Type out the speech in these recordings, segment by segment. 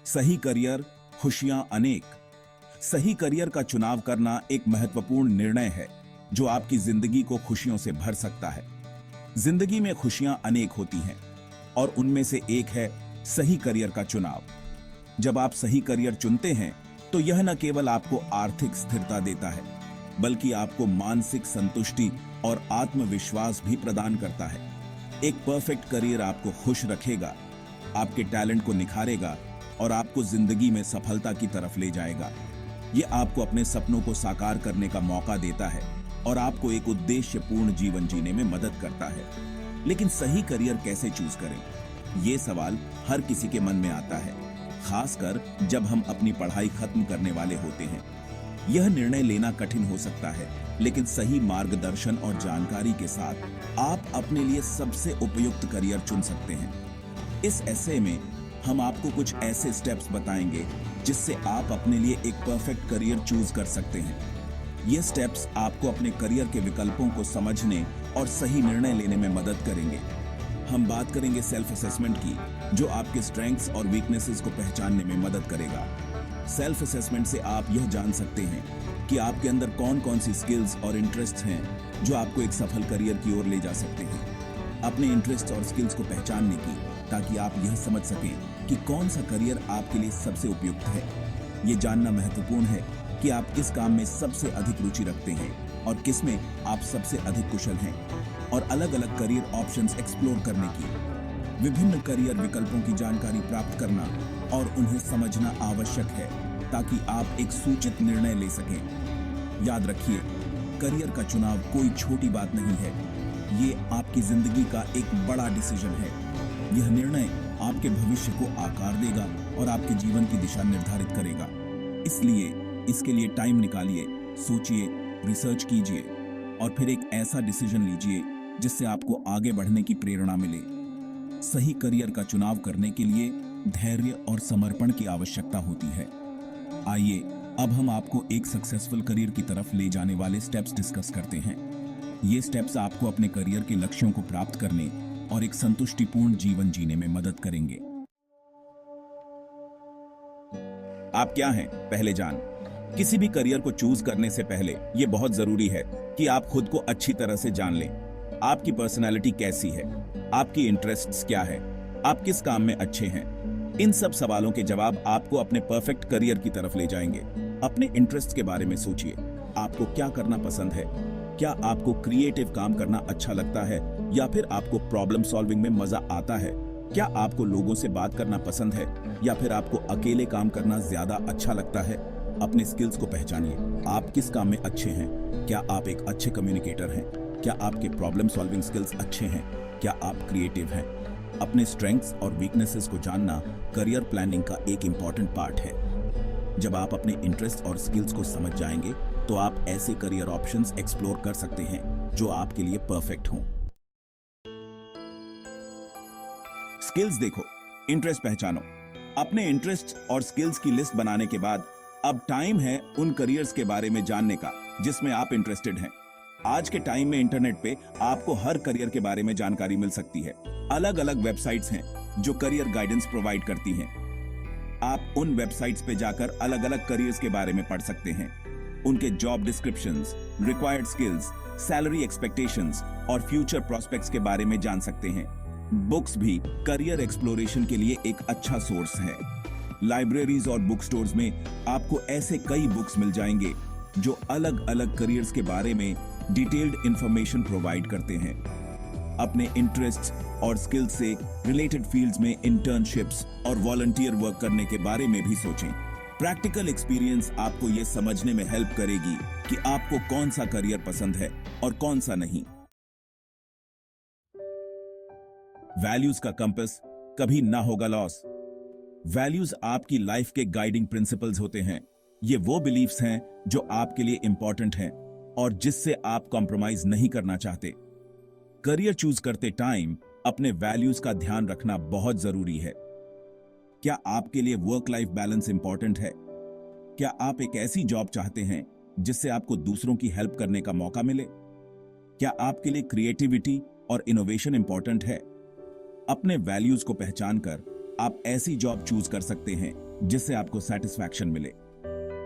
सही करियर, खुशियां अनेक। सही करियर का चुनाव करना एक महत्वपूर्ण निर्णय है जो आपकी जिंदगी को खुशियों से भर सकता है। जिंदगी में खुशियां अनेक होती हैं और उनमें से एक है सही करियर का चुनाव। जब आप सही करियर चुनते हैं तो यह न केवल आपको आर्थिक स्थिरता देता है, बल्कि आपको मानसिक संतुष्टि और आत्मविश्वास भी प्रदान करता है। एक परफेक्ट करियर आपको खुश रखेगा, आपके टैलेंट को निखारेगा और आपको जिंदगी में सफलता की तरफ ले जाएगा। यह आपको अपने सपनों को साकार करने का मौका देता है और आपको एक उद्देश्यपूर्ण जीवन जीने में मदद करता है। लेकिन सही करियर कैसे चूज करें? ये सवाल हर किसी के मन में आता है, खासकर जब हम अपनी पढ़ाई खत्म करने वाले होते हैं। यह निर्णय लेना कठिन हो सकता है, लेकिन सही मार्गदर्शन और जानकारी के साथ आप अपने लिए सबसे उपयुक्त करियर चुन सकते हैं। इस एसे में हम आपको कुछ ऐसे स्टेप्स बताएंगे जिससे आप अपने लिए एक परफेक्ट करियर चूज कर सकते हैं। ये स्टेप्स आपको अपने करियर के विकल्पों को समझने और सही निर्णय लेने में मदद करेंगे। हम बात करेंगे सेल्फ असेसमेंट की, जो आपके स्ट्रेंथ्स और वीकनेसेस को पहचानने में मदद करेगा। सेल्फ असेसमेंट से आप यह जान सकते हैं कि आपके अंदर कौन कौन सी स्किल्स और इंटरेस्ट हैं जो आपको एक सफल करियर की ओर ले जा सकते हैं। अपने इंटरेस्ट और स्किल्स को पहचानने की, ताकि आप यह समझ सकें कि कौन सा करियर आपके लिए सबसे उपयुक्त है। ये जानना महत्वपूर्ण है कि आप किस काम में सबसे अधिक रुचि रखते हैं और किस में आप सबसे अधिक कुशल हैं, और अलग अलग करियर ऑप्शंस एक्सप्लोर करने की। विभिन्न करियर विकल्पों की जानकारी प्राप्त करना और उन्हें समझना आवश्यक है ताकि आप एक सूचित निर्णय ले सकें। याद रखिए, करियर का चुनाव कोई छोटी बात नहीं है। ये आपकी जिंदगी का एक बड़ा डिसीजन है। यह निर्णय आपके भविष्य को आकार देगा और आपके जीवन की दिशा निर्धारित करेगा। इसलिए इसके लिए टाइम निकालिए, सोचिए, रिसर्च कीजिए और फिर एक ऐसा डिसीजन लीजिए जिससे आपको आगे बढ़ने की प्रेरणा मिले। सही करियर का चुनाव करने के लिए धैर्य और समर्पण की आवश्यकता होती है। आइए अब हम आपको एक सक्सेसफुल करियर की तरफ ले जाने वाले स्टेप्स डिस्कस करते हैं। ये स्टेप्स आपको अपने करियर के लक्ष्यों को प्राप्त करने और एक संतुष्टिपूर्ण जीवन जीने में मदद करेंगे। आप क्या हैं, पहले जान। किसी भी करियर को चूज करने से पहले यह बहुत जरूरी है कि आप खुद को अच्छी तरह से जान लें। आपकी पर्सनालिटी कैसी है, आपकी इंटरेस्ट्स क्या है, आप किस काम में अच्छे हैं। इन सब सवालों के जवाब आपको अपने परफेक्ट करियर की तरफ ले जाएंगे। अपने इंटरेस्ट के बारे में सोचिए। आपको क्या करना पसंद है? क्या आपको क्रिएटिव काम करना अच्छा लगता है या फिर आपको प्रॉब्लम सॉल्विंग में मजा आता है? क्या आपको लोगों से बात करना पसंद है या फिर आपको अकेले काम करना ज्यादा अच्छा लगता है? अपने स्किल्स को पहचानिए। आप किस काम में अच्छे हैं? क्या आप एक अच्छे कम्युनिकेटर हैं? क्या आपके प्रॉब्लम सॉल्विंग स्किल्स अच्छे हैं? क्या आप क्रिएटिव हैं? अपने स्ट्रेंथ्स और वीकनेसेस को जानना करियर प्लानिंग का एक इंपॉर्टेंट पार्ट है। जब आप अपने इंटरेस्ट और स्किल्स को समझ जाएंगे तो आप ऐसे करियर ऑप्शंस एक्सप्लोर कर सकते हैं जो आपके लिए परफेक्ट हों। स्किल्स देखो, इंटरेस्ट पहचानो। अपने इंटरेस्ट और स्किल्स की लिस्ट बनाने के बाद अब टाइम है उन करियर्स के बारे में जानने का जिसमें आप इंटरेस्टेड हैं। आज के टाइम में इंटरनेट पे आपको हर करियर के बारे में जानकारी मिल सकती है। अलग अलग वेबसाइट्स हैं जो करियर गाइडेंस प्रोवाइड करती हैं। आप उन वेबसाइट्स पे जाकर अलग अलग करियर्स के बारे में पढ़ सकते हैं। उनके job descriptions, required skills, salary expectations और फ्यूचर प्रोस्पेक्ट्स के बारे में जान सकते हैं। बुक्स भी करियर एक्सप्लोरेशन के लिए एक अच्छा सोर्स है। लाइब्रेरीज और बुक स्टोर्स में आपको ऐसे कई बुक्स मिल जाएंगे जो अलग अलग करियर्स के बारे में डिटेल्ड इंफॉर्मेशन प्रोवाइड करते हैं। अपने इंटरेस्ट और स्किल्स से रिलेटेड फील्ड्स में इंटर्नशिप्स और वॉलंटियर वर्क करने के बारे में भी सोचें। प्रैक्टिकल एक्सपीरियंस आपको यह समझने में हेल्प करेगी कि आपको कौन सा करियर पसंद है और कौन सा नहीं। वैल्यूज का कंपास कभी ना होगा लॉस। वैल्यूज आपकी लाइफ के गाइडिंग प्रिंसिपल्स होते हैं। ये वो बिलीफ्स हैं जो आपके लिए इंपॉर्टेंट हैं और जिससे आप कॉम्प्रोमाइज नहीं करना चाहते। करियर चूज करते टाइम अपने वैल्यूज का ध्यान रखना बहुत जरूरी है। क्या आपके लिए वर्क लाइफ बैलेंस इंपॉर्टेंट है? क्या आप एक ऐसी जॉब चाहते हैं जिससे आपको दूसरों की हेल्प करने का मौका मिले? क्या आपके लिए क्रिएटिविटी और इनोवेशन इंपॉर्टेंट है? अपने वैल्यूज को पहचानकर आप ऐसी जॉब चूज कर सकते हैं जिससे आपको सेटिस्फैक्शन मिले।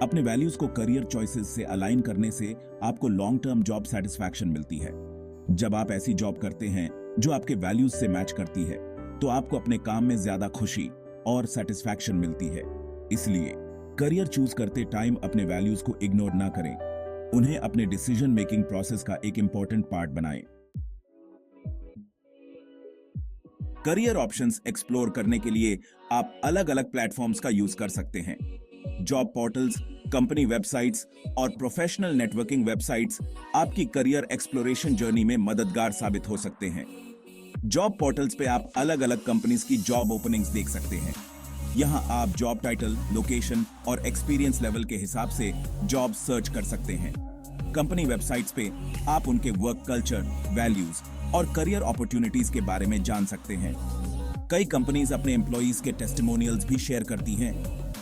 अपने वैल्यूज को करियर चॉइसेस से अलाइन करने से आपको लॉन्ग टर्म जॉब सेटिस्फैक्शन मिलती है। जब आप ऐसी जॉब करते हैं जो आपके वैल्यूज से मैच करती है, तो आपको अपने काम में ज्यादा खुशी और सेटिस्फैक्शन मिलती है। इसलिए करियर चूज करते टाइम अपने वैल्यूज को इग्नोर ना करें, उन्हें अपने डिसीजन मेकिंग प्रोसेस का एक इंपॉर्टेंट पार्ट बनाएं। करियर ऑप्शंस एक्सप्लोर करने के लिए आप अलग अलग प्लेटफॉर्म्स का यूज कर सकते हैं। जॉब पोर्टल्स, कंपनी वेबसाइट्स और प्रोफेशनल नेटवर्किंग वेबसाइट्स आपकी करियर एक्सप्लोरेशन जर्नी में मददगार साबित हो सकते हैं। जॉब पोर्टल्स पे आप अलग अलग कंपनीज की जॉब ओपनिंग्स देख सकते हैं। यहां आप जॉब टाइटल, लोकेशन और एक्सपीरियंस लेवल के हिसाब से जॉब सर्च कर सकते हैं। कंपनी वेबसाइट्स पे आप उनके वर्क कल्चर, वैल्यूज और करियर अपॉर्चुनिटीज के बारे में जान सकते हैं। कई कंपनीज अपने एम्प्लॉइज के टेस्टिमोनियल्स भी शेयर करती हैं,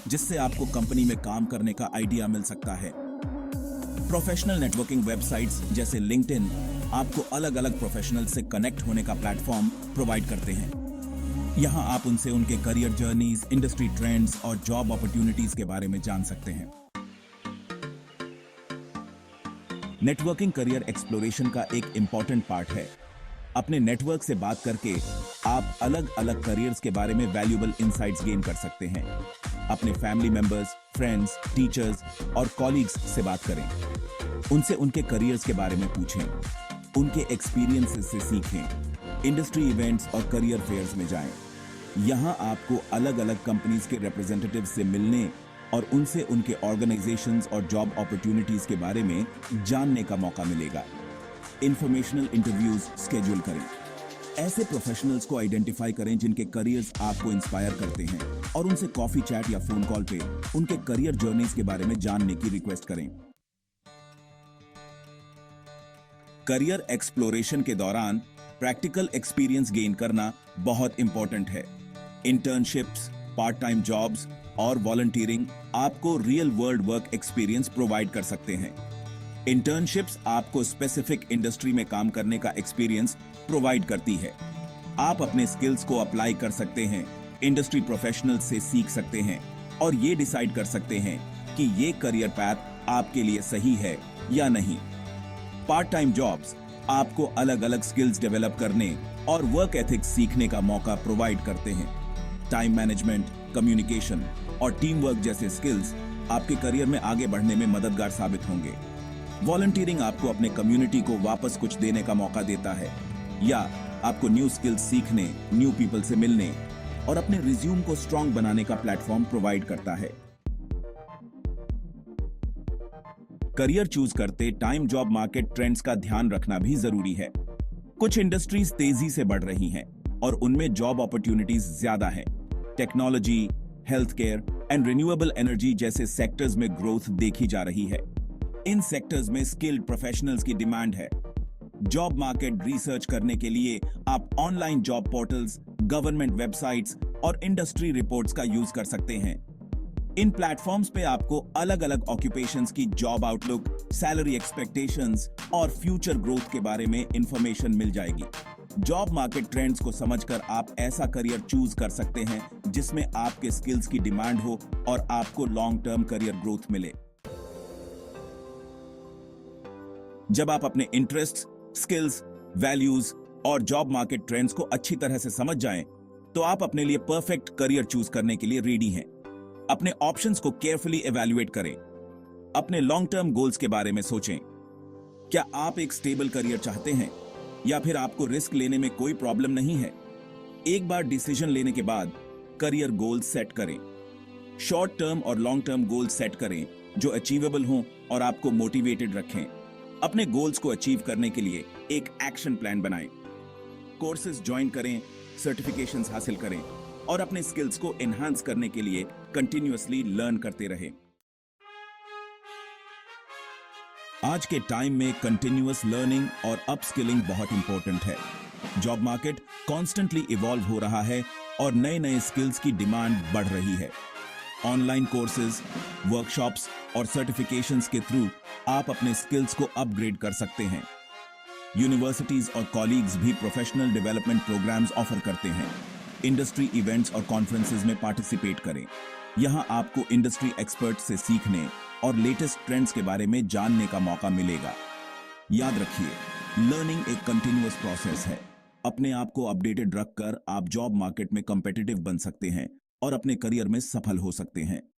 जिससे आपको कंपनी में काम करने का आइडिया मिल सकता है। प्रोफेशनल नेटवर्किंग वेबसाइट्स जैसे लिंक्डइन आपको अलग अलग प्रोफेशनल से कनेक्ट होने का प्लेटफॉर्म प्रोवाइड करते हैं। यहां आप उनसे उनके करियर जर्नीज, इंडस्ट्री ट्रेंड्स और जॉब अपॉर्चुनिटीज के बारे में जान सकते हैं। नेटवर्किंग करियर एक्सप्लोरेशन का एक इंपॉर्टेंट पार्ट है। अपने नेटवर्क से बात करके आप अलग अलग करियर्स के बारे में वैल्यूएबल इंसाइट्स गेन कर सकते हैं। अपने फैमिली मेंबर्स, फ्रेंड्स, टीचर्स और कॉलीग्स से बात करें। उनसे उनके करियर्स के बारे में पूछें, उनके एक्सपीरियंसेस से सीखें। इंडस्ट्री इवेंट्स और करियर फेयर्स में जाएं। यहां आपको अलग अलग कंपनीज के रिप्रेजेंटेटिव्स से मिलने और उनसे उनके ऑर्गेनाइजेशंस और जॉब अपॉर्चुनिटीज के बारे में जानने का मौका मिलेगा। इंफॉर्मेशनल इंटरव्यूज स्केड्यूल करें। ऐसे प्रोफेशनल्स को आइडेंटिफाई करें जिनके करियर्स आपको इंस्पायर करते हैं और उनसे कॉफी चैट या फोन कॉल पे उनके करियर जर्नीज के बारे में जानने की रिक्वेस्ट करें। करियर एक्सप्लोरेशन के दौरान प्रैक्टिकल एक्सपीरियंस गेन करना बहुत इंपॉर्टेंट है। इंटर्नशिप्स, पार्ट टाइम जॉब्स और वॉलंटियरिंग आपको real world work experience provide कर सकते हैं। इंटर्नशिप्स आपको स्पेसिफिक इंडस्ट्री में काम करने का एक्सपीरियंस प्रोवाइड करती है। आप अपने स्किल्स को अप्लाई कर सकते हैं, इंडस्ट्री प्रोफेशनल्स से सीख सकते हैं और ये डिसाइड कर सकते हैं कि ये करियर पैथ आपके लिए सही है या नहीं। पार्ट टाइम जॉब्स आपको अलग अलग स्किल्स डेवलप करने और वर्क एथिक्स सीखने का मौका प्रोवाइड करते हैं। टाइम मैनेजमेंट, कम्युनिकेशन और टीम वर्क जैसे स्किल्स आपके करियर में आगे बढ़ने में मददगार साबित होंगे। वॉलंटियरिंग आपको अपने कम्युनिटी को वापस कुछ देने का मौका देता है या आपको न्यू स्किल्स सीखने, न्यू पीपल से मिलने और अपने रिज्यूम को स्ट्रॉन्ग बनाने का प्लेटफॉर्म प्रोवाइड करता है। करियर चूज करते टाइम जॉब मार्केट ट्रेंड्स का ध्यान रखना भी जरूरी है। कुछ इंडस्ट्रीज तेजी से बढ़ रही हैं और उनमें जॉब अपॉर्चुनिटीज ज्यादा हैं। Technology, health care and renewable energy जैसे सेक्टर्स में ग्रोथ देखी जा रही है। इन सेक्टर्स में स्किल्ड प्रोफेशनल्स की डिमांड है। जॉब मार्केट रिसर्च करने के लिए आप online job portals, government websites और इंडस्ट्री रिपोर्ट्स का यूज कर सकते हैं। इन प्लेटफॉर्म्स पे आपको अलग अलग ऑक्यूपेशंस की जॉब आउटलुक, सैलरी एक्सपेक्टेशंस और फ्यूचर ग्रोथ के बारे में इंफॉर्मेशन मिल जाएगी। जॉब मार्केट ट्रेंड्स को समझकर आप ऐसा करियर चूज कर सकते हैं जिसमें आपके स्किल्स की डिमांड हो और आपको लॉन्ग टर्म करियर ग्रोथ मिले। जब आप अपने इंटरेस्ट्स, स्किल्स, वैल्यूज और जॉब मार्केट ट्रेंड्स को अच्छी तरह से समझ जाएं, तो आप अपने लिए परफेक्ट करियर चूज करने के लिए रेडी हैं। अपने ऑप्शंस को केयरफुली एवैल्यूएट करें। अपने लॉन्ग टर्म गोल्स के बारे में सोचें। क्या आप एक स्टेबल करियर चाहते हैं या फिर आपको रिस्क लेने में कोई प्रॉब्लम नहीं है? एक बार डिसीजन लेने के बाद करियर गोल्स सेट करें। शॉर्ट टर्म और लॉन्ग टर्म गोल्स सेट करें जो अचीवेबल हों और आपको मोटिवेटेड रखें। अपने गोल्स को अचीव करने के लिए एक एक्शन प्लान बनाएं। कोर्सेज ज्वाइन करें, सर्टिफिकेशंस हासिल करें और अपने स्किल्स को एनहांस करने के लिए कंटिन्यूअसली लर्न करते रहें। आज के टाइम में कंटिन्यूअस लर्निंग और अपस्किलिंग बहुत इंपॉर्टेंट है। जॉब मार्केट कॉन्स्टेंटली इवॉल्व हो रहा है और नए नए स्किल्स की डिमांड बढ़ रही है। ऑनलाइन कोर्सेज, वर्कशॉप्स और सर्टिफिकेशंस के थ्रू आप अपने स्किल्स को अपग्रेड कर सकते हैं। यूनिवर्सिटीज और कॉलीग्स भी प्रोफेशनल डेवलपमेंट प्रोग्राम्स ऑफर करते हैं। इंडस्ट्री इवेंट्स और कॉन्फ्रेंसेज में पार्टिसिपेट करें। यहाँ आपको इंडस्ट्री एक्सपर्ट से सीखने और लेटेस्ट ट्रेंड्स के बारे में जानने का मौका मिलेगा। याद रखिए, लर्निंग एक कंटिन्यूअस प्रोसेस है। अपने आप को अपडेटेड रखकर आप जॉब मार्केट में कॉम्पिटिटिव बन सकते हैं और अपने करियर में सफल हो सकते हैं।